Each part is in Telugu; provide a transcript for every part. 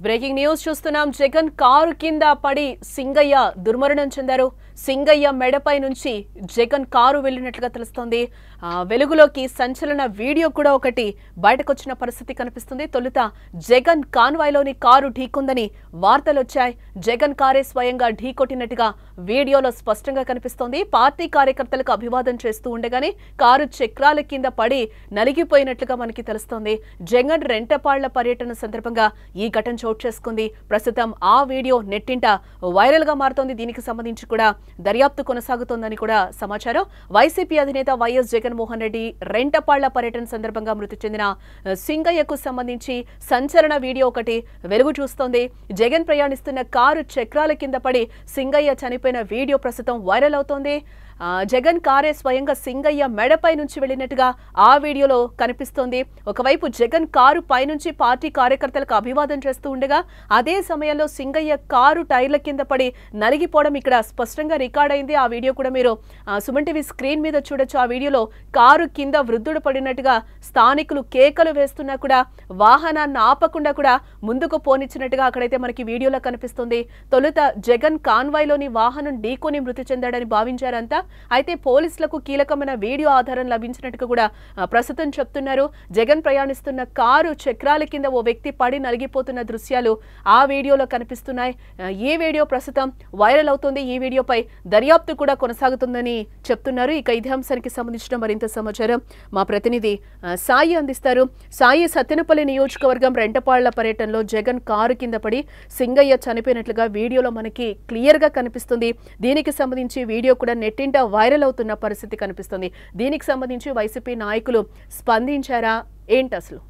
బ్రేకింగ్ న్యూస్ చూస్తున్నాం. జగన్ కారు కింద పడి సింగయ్య దుర్మరణం చెందారు. సింగయ్య మెడపై నుంచి జగన్ కారు వెళ్లినట్లుగా తెలుస్తోంది. వెలుగులోకి సంచలన వీడియో కూడా ఒకటి బయటకొచ్చిన పరిస్థితి కనిపిస్తుంది. తొలుత జగన్ కాన్వాయ్లోని కారు ఢీకొందని వార్తలు వచ్చాయి. జగన్ కారే స్వయంగా ఢీకొట్టినట్టుగా వీడియోలో స్పష్టంగా కనిపిస్తోంది. పార్టీ కార్యకర్తలకు అభివాదం చేస్తూ ఉండగానే కారు చక్రాల కింద పడి నలిగిపోయినట్లుగా మనకి తెలుస్తోంది. జగన్ రెంటపాళ్ల పర్యటన సందర్భంగా ఈ ఘటన చోటు చేసుకుంది. ప్రస్తుతం ఆ వీడియో నెట్టింట వైరల్ గా మారుతోంది. దీనికి సంబంధించి కూడా దర్యాప్తు కొనసాగుతోందని కూడా సమాచారం. వైసీపీ అధినేత వైఎస్ జగన్మోహన్ రెడ్డి రెంటపాళ్ల పర్యటన సందర్భంగా మృతి చెందిన సింగయ్యకు సంబంధించి సంచలన వీడియో ఒకటి వెలుగు చూస్తోంది. జగన్ ప్రయాణిస్తున్న కారు చక్రాల కింద పడి సింగయ్య చనిపోయిన వీడియో ప్రస్తుతం వైరల్ అవుతోంది. జగన్ కారే స్వయంగా సింగయ్య మెడపై నుంచి వెళ్లినట్టుగా ఆ వీడియోలో కనిపిస్తోంది. ఒకవైపు జగన్ కారు పైనుంచి పార్టీ కార్యకర్తలకు అభివాదం చేస్తూ ఉండగా అదే సమయంలో సింగయ్య కారు టైర్ల కింద పడి నలిగిపోవడం ఇక్కడ స్పష్టంగా రికార్డ్ అయింది. ఆ వీడియో కూడా మీరు సుమన్ టీవీ స్క్రీన్ మీద చూడొచ్చు. ఆ వీడియోలో కారు కింద వృద్ధుడు పడినట్టుగా స్థానికులు కేకలు వేస్తున్నా కూడా వాహనాన్ని ఆపకుండా కూడా ముందుకు పోనిచ్చినట్టుగా అక్కడైతే మనకి వీడియోలో కనిపిస్తుంది. తొలుత జగన్ కాన్వాయ్లోని వాహనం ఢీకొని మృతి చెందాడని భావించారంతా. అయితే పోలీసులకు కీలకమైన వీడియో ఆధారం లభించినట్టుగా కూడా ప్రస్తుతం చెప్తున్నారు. జగన్ ప్రయాణిస్తున్న కారు చక్రాల కింద ఓ వ్యక్తి పడి నలిగిపోతున్న దృశ్యాలు ఆ వీడియోలో కనిపిస్తున్నాయి. ఈ వీడియో ప్రస్తుతం వైరల్ అవుతుంది. ఈ వీడియోపై దర్యాప్తు కూడా కొనసాగుతుందని చెప్తున్నారు. ఇక ఇదే అంశానికి సంబంధించిన మరింత సమాచారం మా ప్రతినిధి సాయి అందిస్తారు. సాయి, సత్తెనపల్లి నియోజకవర్గం రెంటపాళ్ల పర్యటనలో జగన్ కారు కింద పడి సింగయ్య చనిపోయినట్లుగా వీడియోలో మనకి క్లియర్ గా కనిపిస్తుంది. దీనికి సంబంధించి వీడియో కూడా నెట్టింట వైరల్ అవుతున్న పరిస్థితి కనిపిస్తుంది. దీనికి సంబంధించి వైసీపీ నాయకులు స్పందించారా ఏంటి అసలు?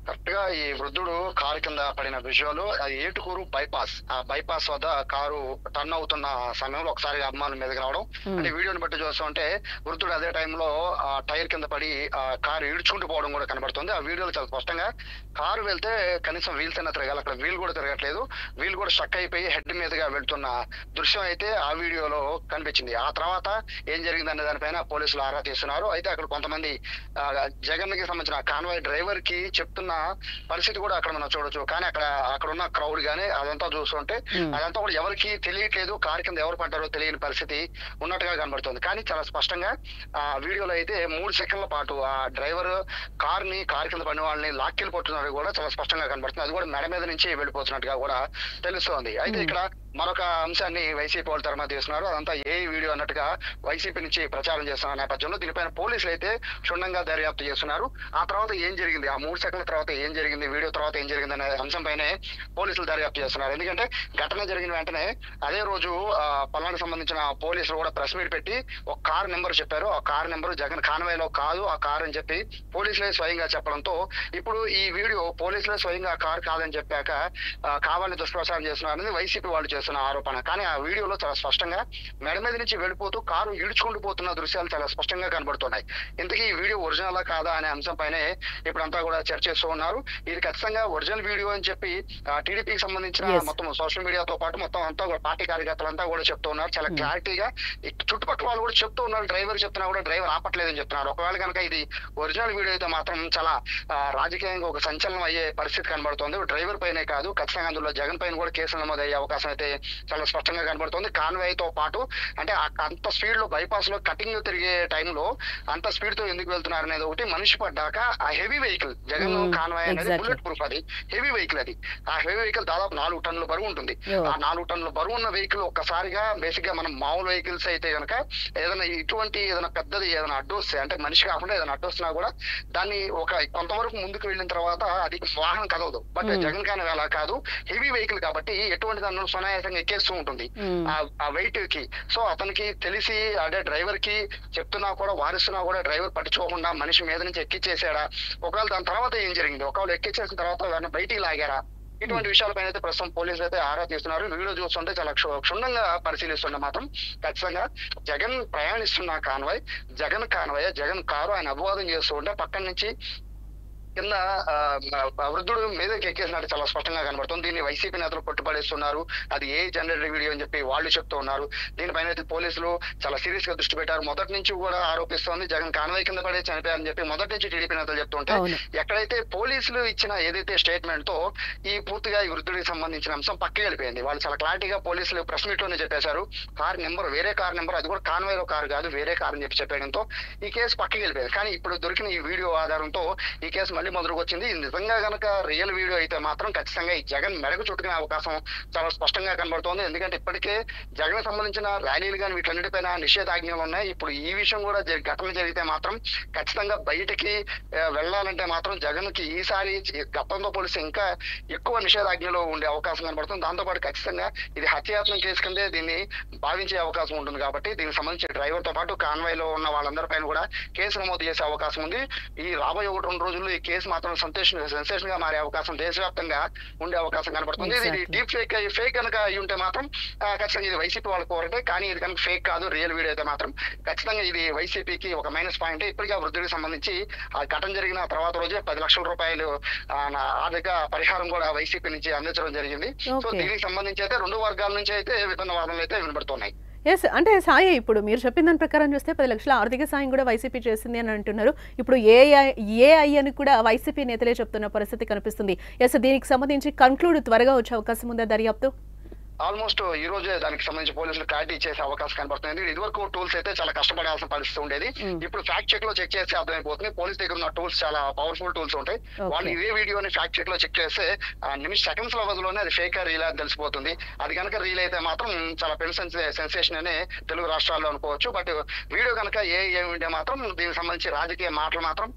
కరెక్ట్ గా ఈ వృద్ధుడు కారు కింద పడిన విజువల్ అది ఏటుకూరు బైపాస్. ఆ బైపాస్ వద్ద కారు టర్న్ అవుతున్న సమయంలో ఒకసారి అభిమానుల మీదకి రావడం అంటే వీడియోని బట్టి చూస్తుంటే వృద్ధుడు అదే టైంలో టైర్ కింద పడి కారు ఈడ్చుకుంటూ పోవడం కూడా కనబడుతుంది. ఆ వీడియోలో చాలా స్పష్టంగా కారు వెళ్తే కనీసం వీల్స్ అయినా తిరగాలి, అక్కడ వీల్ కూడా తిరగట్లేదు. వీల్ కూడా స్టక్ అయిపోయి హెడ్ మీదుగా వెళ్తున్న దృశ్యం అయితే ఆ వీడియోలో కనిపించింది. ఆ తర్వాత ఏం జరిగింది అనే దానిపైన పోలీసులు ఆరా తీస్తున్నారు. అయితే అక్కడ కొంతమంది జగన్ కి సంబంధించిన కాన్వాయ్ డ్రైవర్ కి చెప్తున్న పరిస్థితి కూడా అక్కడ మనం చూడొచ్చు. కానీ అక్కడ ఉన్న క్రౌడ్ గానీ అదంతా చూస్తుంటే అదంతా కూడా ఎవరికి తెలియట్లేదు, కారు కింద ఎవరు పడ్డారో తెలియని పరిస్థితి ఉన్నట్టుగా కనబడుతుంది. కానీ చాలా స్పష్టంగా ఆ వీడియోలో అయితే 3 సెకండ్ల పాటు ఆ డ్రైవర్ కారు కింద పడిన వాళ్ళని లాక్కెళ్ళిపోతున్నట్టు కూడా చాలా స్పష్టంగా కనబడుతుంది. అది కూడా మెడ మీద నుంచి వెళ్ళిపోతున్నట్టుగా కూడా తెలుస్తోంది. అయితే ఇక్కడ మరొక అంశాన్ని వైసీపీ వాళ్ళు తెరమా తీస్తున్నారు. అదంతా ఏ వీడియో అన్నట్టుగా వైసీపీ నుంచి ప్రచారం చేస్తున్న నేపథ్యంలో దీనిపైన పోలీసులు అయితే క్షుణ్ణంగా దర్యాప్తు చేస్తున్నారు. ఆ తర్వాత ఏం జరిగింది, ఆ 3 సెకండ్ల తర్వాత ఏం జరిగింది, వీడియో తర్వాత ఏం జరిగింది అనే అంశంపైనే పోలీసులు దర్యాప్తు చేస్తున్నారు. ఎందుకంటే ఘటన జరిగిన వెంటనే అదే రోజు పల్నాడుకు సంబంధించిన పోలీసులు కూడా ప్రెస్ మీట్ పెట్టి ఒక కారు నెంబర్ చెప్పారు. ఆ కారు నెంబర్ జగన్ కాన్వాయ్లో కాదు ఆ కారు అని చెప్పి పోలీసులే స్వయంగా చెప్పడంతో ఇప్పుడు ఈ వీడియో పోలీసులే స్వయంగా ఆ కారు కాదని చెప్పాక కావాలని దుష్ప్రచారం చేస్తున్నారని వైసీపీ వాళ్ళు చేస్తున్న ఆరోపణ. కానీ ఆ వీడియోలో చాలా స్పష్టంగా మెడ మీద నుంచి వెళ్ళిపోతూ కారు ఈడ్చుకుంటూ పోతున్న దృశ్యాలు చాలా స్పష్టంగా కనబడుతున్నాయి. ఇంతకీ ఈ వీడియో ఒరిజినలా కాదా అనే అంశంపైనే ఇప్పుడంతా కూడా చర్చ చేస్తూ ఉన్నారు. ఇది ఖచ్చితంగా ఒరిజినల్ వీడియో అని చెప్పి టీడీపీకి సంబంధించిన మొత్తం సోషల్ మీడియాతో పాటు మొత్తం అంతా కూడా పార్టీ కార్యకర్తలంతా కూడా చెప్తూ ఉన్నారు. చాలా క్లారిటీగా చుట్టుపక్కల వాళ్ళు కూడా చెప్తూ ఉన్నారు. డ్రైవర్ చెప్తున్నా కూడా డ్రైవర్ ఆపట్లేదని చెప్తున్నారు. ఒకవేళ కనుక ఇది ఒరిజినల్ వీడియో అయితే మాత్రం చాలా రాజకీయంగా ఒక సంచలనం అయ్యే పరిస్థితి కనబడుతుంది. డ్రైవర్ పైనే కాదు, ఖచ్చితంగా అందులో జగన్ పైన కూడా కేసులు నమోదయ్యే అవకాశం అయితే చాలా స్పష్టంగా కనబడుతుంది. కాన్వాయ్ తో పాటు అంటే అంత స్పీడ్ లో బైపాస్ లో కటింగ్ తిరిగే టైంలో అంత స్పీడ్ తో ఎందుకు వెళ్తున్నారు అనేది ఒకటి. మనిషి పడ్డాక ఆ హెవీ వెహికల్ జగన్ కాన్వాయ్ అనేది బుల్లెట్ ప్రూఫ్, అది హెవీ వెహికల్. అది ఆ హెవీ వెహికల్ దాదాపు 4 టన్నుల బరువు ఉంటుంది. ఆ 4 టన్నుల బరువు ఉన్న వెహికల్ ఒక్కసారిగా బేసిక్ గా మనం మామూలు వెహికల్స్ అయితే కనుక ఏదైనా ఇటువంటి ఏదైనా పెద్దది ఏదైనా అడ్డొస్తే అంటే మనిషి కాకుండా ఏదైనా అడ్డొస్తున్నా కూడా దాన్ని కొంతవరకు ముందుకు వెళ్ళిన తర్వాత అది వాహనం కదలదు. బట్ జగన్ కాన్వాయ్ అలా కాదు, హెవీ వెహికల్ కాబట్టి ఎటువంటి దాన్ని సునాయాసంగా ఎక్కేస్తూ ఉంటుంది ఆ వెయిట్ కి. సో అతనికి తెలిసి అంటే డ్రైవర్ కి చెప్తున్నా కూడా వారిస్తున్నా కూడా డ్రైవర్ పట్టించుకోకుండా మనిషి మీద నుంచి ఎక్కిచ్చేసాడా, ఒకవేళ దాని తర్వాత ఏం జరిగింది, ఒకవేళ ఎక్కిచ్చేసిన తర్వాత బయటికి లాగారా, ఇటువంటి విషయాలపైన అయితే ప్రస్తుతం పోలీసులు అయితే ఆరా తీస్తున్నారు. వీడియో చూస్తుంటే చాలా క్షుణ్ణంగా పరిశీలిస్తుంటే మాత్రం ఖచ్చితంగా జగన్ ప్రయాణిస్తున్న convoy Jagan convoy Jagan car ఆయన అభివాదం చేస్తూ ఉంటే పక్కన నుంచి కింద వృద్ధుడు మీదకి ఎక్కేసినట్టు చాలా స్పష్టంగా కనబడుతుంది. దీన్ని వైసీపీ నేతలు కొట్టుపడేస్తున్నారు, అది ఏ జనరేటర్ వీడియో అని చెప్పి వాళ్ళు చెప్తూ ఉన్నారు. దీనిపైన అయితే పోలీసులు చాలా సీరియస్ గా దృష్టి పెట్టారు. మొదటి నుంచి కూడా ఆరోపిస్తోంది జగన్ కాన్వాయ్ కింద పడే చనిపోయారని చెప్పి మొదటి నుంచి టీడీపీ నేతలు చెప్తుంటే, ఎక్కడైతే పోలీసులు ఇచ్చిన ఏదైతే స్టేట్మెంట్ తో ఈ పూర్తిగా ఈ వృద్ధుడికి సంబంధించిన అంశం పక్కకి వెళ్ళిపోయింది. వాళ్ళు చాలా క్లారిటీగా పోలీసులు ప్రెస్ మీట్ లోనే చెప్పేశారు, కార్ నెంబర్ వేరే కార్ నెంబర్, అది కూడా కాన్వాయ్ లో కారు కాదు వేరే కార్ అని చెప్పి చెప్పడంతో ఈ కేసు పక్కకి వెళ్ళిపోయింది. కానీ ఇప్పుడు దొరికిన ఈ వీడియో ఆధారంతో ఈ కేసు మళ్ళీ మొదలుకు వచ్చింది. నిజంగా గనక రియల్ వీడియో అయితే మాత్రం ఖచ్చితంగా ఈ జగన్ మెడకు చుట్టుకునే అవకాశం చాలా స్పష్టంగా కనబడుతోంది. ఎందుకంటే ఇప్పటికే జగన్ సంబంధించిన ర్యాలీలు కానీ వీటన్నిటిపైన నిషేధాజ్ఞలు ఉన్నాయి. ఇప్పుడు ఈ విషయం కూడా ఘటన జరిగితే మాత్రం ఖచ్చితంగా బయటికి వెళ్ళాలంటే మాత్రం జగన్ కి ఈసారి గతంతో పోలిస్తే ఇంకా ఎక్కువ నిషేధాజ్ఞలు ఉండే అవకాశం కనబడుతుంది. దాంతోపాటు ఖచ్చితంగా ఇది హత్యాయత్నం కేసు కిందే దీన్ని భావించే అవకాశం ఉంటుంది. కాబట్టి దీనికి సంబంధించి డ్రైవర్ తో పాటు కాన్వాయ్ లో ఉన్న వాళ్ళందరిపైన కూడా కేసు నమోదు చేసే అవకాశం ఉంది. ఈ రాబోయే 1-2 రోజుల్లో ఈ కేసు మాత్రం సెన్సేషన్ గా మారే అవకాశం దేశవ్యాప్తంగా ఉండే అవకాశం కనబడుతుంది. ఇది డీప్ ఫేక్ కనుక అయి ఉంటే మాత్రం ఖచ్చితంగా ఇది వైసీపీ వాళ్ళ కోరటే, కానీ ఇది కనుక ఫేక్ కాదు రియల్ వీడియో అయితే మాత్రం ఖచ్చితంగా ఇది వైసీపీకి ఒక మైనస్ పాయింట్. ఇప్పటికే వృద్ధుడికి సంబంధించి ఆ ఘటన జరిగిన తర్వాత రోజే 10 లక్షల రూపాయలు ఆర్థిక పరిహారం కూడా వైసీపీ నుంచి అందించడం జరిగింది. సో దీనికి సంబంధించి అయితే 2 వర్గాల నుంచి అయితే విభిన్న వాదనలు అయితే వినబడుతున్నాయి. ఎస్, అంటే సాయి ఇప్పుడు మీరు చెప్పిన దాని ప్రకారం చూస్తే 10 లక్షల ఆర్థిక సాయం కూడా వైసీపీ చేసింది అని అంటున్నారు. ఇప్పుడు ఏఐ అని కూడా వైసీపీ నేతలే చెప్తున్న పరిస్థితి కనిపిస్తుంది. ఎస్, దీనికి సంబంధించి కన్క్లూడ్ త్వరగా వచ్చే అవకాశం ఉందా దర్యాప్తు? ఆల్మోస్ట్ ఈ రోజే దానికి సంబంధించి పోలీసులు క్లారిటీ చేసే అవకాశం కనబడుతుంది. ఇదివరకు టూల్స్ అయితే చాలా కష్టపడాల్సిన పరిస్థితి ఉండేది. ఇప్పుడు ఫ్యాక్ట్ చెక్ లో చెక్ చేస్తే అర్థమైపోతుంది. పోలీస్ దగ్గర ఉన్న టూల్స్ చాలా పవర్ఫుల్ టూల్స్ ఉంటాయి. వాళ్ళు ఇదే వీడియోని ఫ్యాక్ట్ చెక్ లో చెక్ చేస్తే సెకండ్స్ లోనే అది ఫేక్ రీల్ అని తెలిసిపోతుంది. అది కనుక రీల్ అయితే మాత్రం చాలా పెద్ద సెన్సేషన్ అనే తెలుగు రాష్ట్రాల్లో అనుకోవచ్చు. బట్ వీడియో కనుక ఏమిటంటే మాత్రం దీనికి సంబంధించి రాజకీయ మాటలు మాత్రం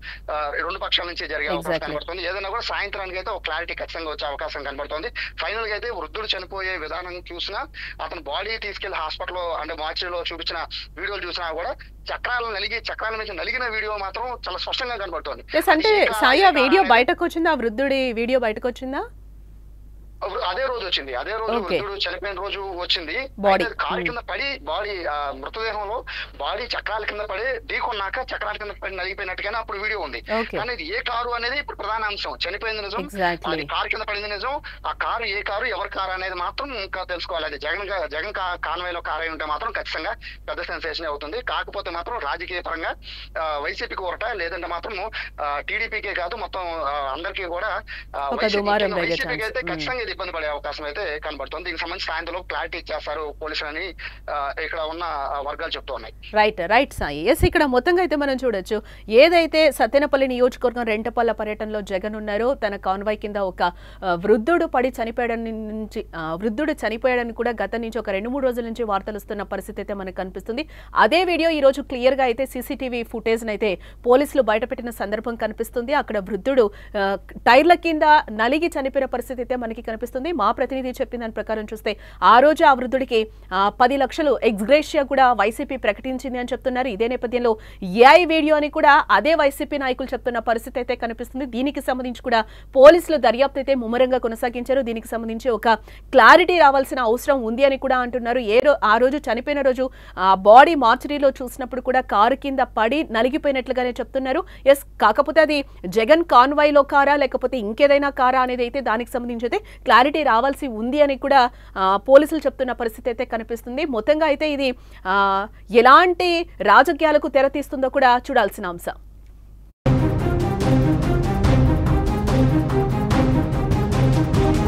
2 పక్షాల నుంచి జరిగే అవకాశం కనబడుతుంది. ఏదైనా కూడా సాయంత్రానికి అయితే ఒక క్లారిటీ ఖచ్చితంగా వచ్చే అవకాశం కనబడుతుంది. ఫైనల్ గా అయితే వృద్ధుడు చనిపోయే విధానం చూసినా, అతను బాడీ తీసుకెళ్లి హాస్పిటల్ అంటే మార్చిలో చూపించిన వీడియోలు చూసినా కూడా చక్రాల నుంచి నలిగిన వీడియో మాత్రం చాలా స్పష్టంగా కనబడుతుంది. అంటే సాయి వీడియో బయటకు వచ్చిందా? వృద్ధుడి వీడియో బయటకు వచ్చిందా? అదే రోజు వచ్చింది. అదే రోజు వృద్ధుడు చనిపోయిన రోజు వచ్చింది. కారు కింద పడి బాడీ మృతదేహంలో బాడీ చక్రాల కింద పడి ఢీకొన్నాక చక్రాల కింద పడి నలిగిపోయినట్టుగానే అప్పుడు వీడియో ఉంది. కానీ ఇది ఏ కారు అనేది ఇప్పుడు ప్రధాన అంశం. చనిపోయింది నిజం, అది కారు కింద పడింది నిజం. ఆ కారు ఏ కారు ఎవరి కారు అనేది మాత్రం ఇంకా తెలుసుకోవాలి. అది జగన్ కాన్వాయ్ లో కారు అయి ఉంటే మాత్రం ఖచ్చితంగా పెద్ద సెన్సేషన్ అవుతుంది. కాకపోతే మాత్రం రాజకీయ పరంగా వైసీపీకి ఊరట, లేదంటే మాత్రం టీడీపీకే కాదు మొత్తం అందరికీ కూడా వైసీపీకి అయితే ఖచ్చితంగా ఇది ఇబ్బంది పడే అవకాశం అయితే కనబడుతుంది. దీనికి సంబంధించి సాయంత్రం క్లారిటీ ఇచ్చేస్తారు పోలీసులని ఇక్కడ ఉన్న వర్గాలు చెప్తూ ఉన్నాయి. రైట్ సాయి. ఎస్, ఇక్కడ మొత్తంగా అయితే మనం చూడొచ్చు, ఏదైతే సత్తెనపల్లి నియోజకవర్గం రెంటపల్ల పర్యటనలో జగన్ ఉన్నారో తన కాన్వాయ్ కింద ఒక వృద్ధుడు పడి చనిపోయాడని కూడా గత నుంచి ఒక 2-3 రోజుల నుంచి వార్తలు వస్తున్న పరిస్థితి అయితే మనకు కనిపిస్తుంది. అదే వీడియో ఈ రోజు క్లియర్ గా అయితే సీసీటీవీ ఫుటేజ్ అయితే పోలీసులు బయటపెట్టిన సందర్భం కనిపిస్తుంది. అక్కడ వృద్ధుడు టైర్ల కింద నలిగి చనిపోయిన పరిస్థితి అయితే మనకి కనిపిస్తుంది. మా ప్రతినిధి చెప్పిన దాని ప్రకారం చూస్తే ఆ రోజు ఆ వృద్ధుడికి 10 లక్షలు ఎక్స్గ్రేషియా కూడా వైసీపీ ప్రకటించింది అని చెప్తున్నారు. ఇదే నేపథ్యంలో ఏఐ వీడియో అని కూడా అదే వైసీపీ నాయకులు చెప్తున్న పరిస్థితి అయితే కనిపిస్తుంది. దీనికి సంబంధించి కూడా పోలీసులు దర్యాప్తు అయితే ముమ్మరంగా కొనసాగించారు. దీనికి సంబంధించి ఒక క్లారిటీ రావాల్సిన అవసరం ఉంది అని కూడా అంటున్నారు. ఆ రోజు చనిపోయిన రోజు ఆ బాడీ మార్చరీలో చూసినప్పుడు కూడా కారు కింద పడి నలిగిపోయినట్లుగానే చెప్తున్నారు. ఎస్, కాకపోతే అది జగన్ కాన్వాయ్ లో కారా లేకపోతే ఇంకేదైనా కారా అనేది అయితే దానికి సంబంధించి అయితే క్లారిటీ రావాల్సి ఉంది అని కూడా పోలీసులు చెప్తున్న పరిస్థితి అయితే కనిపిస్తుంది. మొత్తంగా అయితే ఇది ఎలాంటి రాజకీయాలకు తెరతీస్తుందో కూడా చూడాల్సిన అంశం.